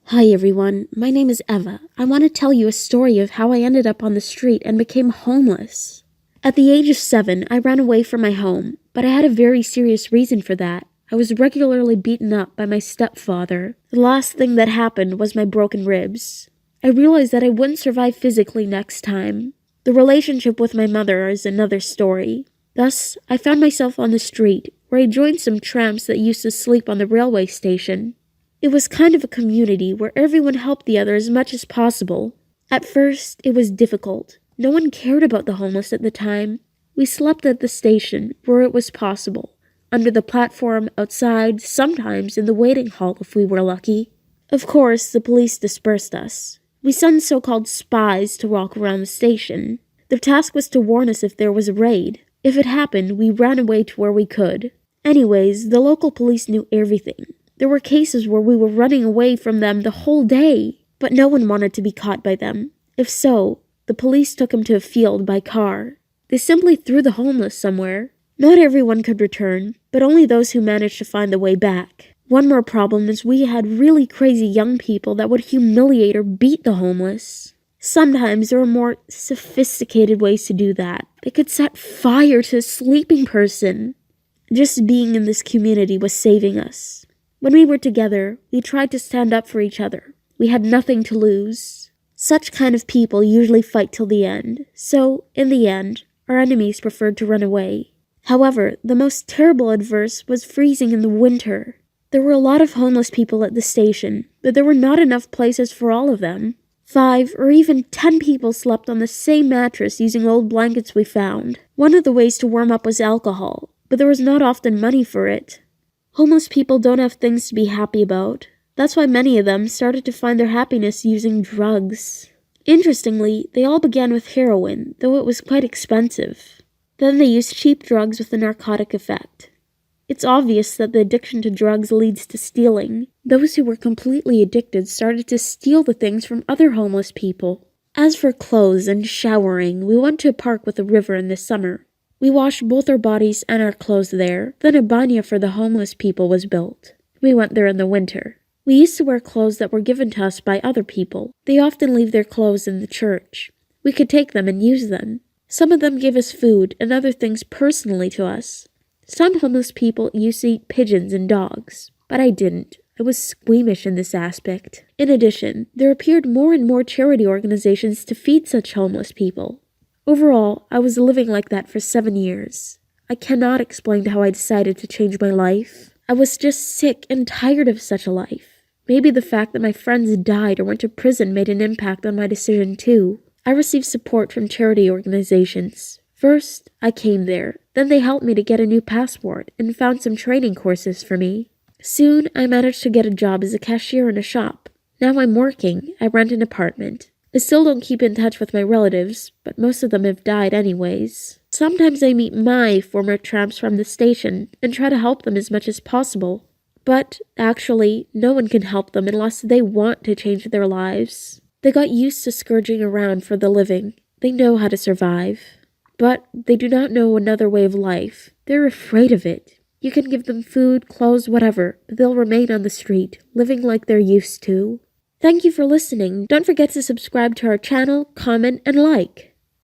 Hi everyone, my name is Eva. I want to tell you a story of how I ended up on the street and became homeless. At the age of 7, I ran away from my home, but I had a very serious reason for that. I was regularly beaten up by my stepfather. The last thing that happened was my broken ribs. I realized that I wouldn't survive physically next time. The relationship with my mother is another story. Thus, I found myself on the street, where I joined some tramps that used to sleep on the railway station. It was kind of a community where everyone helped the other as much as possible. At first, it was difficult. No one cared about the homeless at the time. We slept at the station, where it was possible. Under the platform, outside, sometimes in the waiting hall if we were lucky. Of course, the police dispersed us. We sent so-called spies to walk around the station. Their task was to warn us if there was a raid. If it happened, we ran away to where we could. Anyways, the local police knew everything. There were cases where we were running away from them the whole day, but no one wanted to be caught by them. If so, the police took him to a field by car. They simply threw the homeless somewhere. Not everyone could return, but only those who managed to find the way back. One more problem is we had really crazy young people that would humiliate or beat the homeless. Sometimes there were more sophisticated ways to do that. They could set fire to a sleeping person. Just being in this community was saving us. When we were together, we tried to stand up for each other. We had nothing to lose. Such kind of people usually fight till the end, so, in the end, our enemies preferred to run away. However, the most terrible adverse was freezing in the winter. There were a lot of homeless people at the station, but there were not enough places for all of them. 5 or even 10 people slept on the same mattress using old blankets we found. One of the ways to warm up was alcohol, but there was not often money for it. Homeless people don't have things to be happy about. That's why many of them started to find their happiness using drugs. Interestingly, they all began with heroin, though it was quite expensive. Then they used cheap drugs with a narcotic effect. It's obvious that the addiction to drugs leads to stealing. Those who were completely addicted started to steal the things from other homeless people. As for clothes and showering, we went to a park with a river in the summer. We washed both our bodies and our clothes there. Then a banya for the homeless people was built. We went there in the winter. We used to wear clothes that were given to us by other people. They often leave their clothes in the church. We could take them and use them. Some of them gave us food and other things personally to us. Some homeless people used to eat pigeons and dogs, but I didn't. I was squeamish in this aspect. In addition, there appeared more and more charity organizations to feed such homeless people. Overall, I was living like that for 7 years. I cannot explain how I decided to change my life. I was just sick and tired of such a life. Maybe the fact that my friends died or went to prison made an impact on my decision too. I received support from charity organizations. First, I came there. Then they helped me to get a new passport and found some training courses for me. Soon, I managed to get a job as a cashier in a shop. Now I'm working. I rent an apartment. I still don't keep in touch with my relatives, but most of them have died anyways. Sometimes I meet my former tramps from the station and try to help them as much as possible. But, actually, no one can help them unless they want to change their lives. They got used to scourging around for the living. They know how to survive. But they do not know another way of life. They're afraid of it. You can give them food, clothes, whatever, but they'll remain on the street, living like they're used to. Thank you for listening. Don't forget to subscribe to our channel, comment, and like.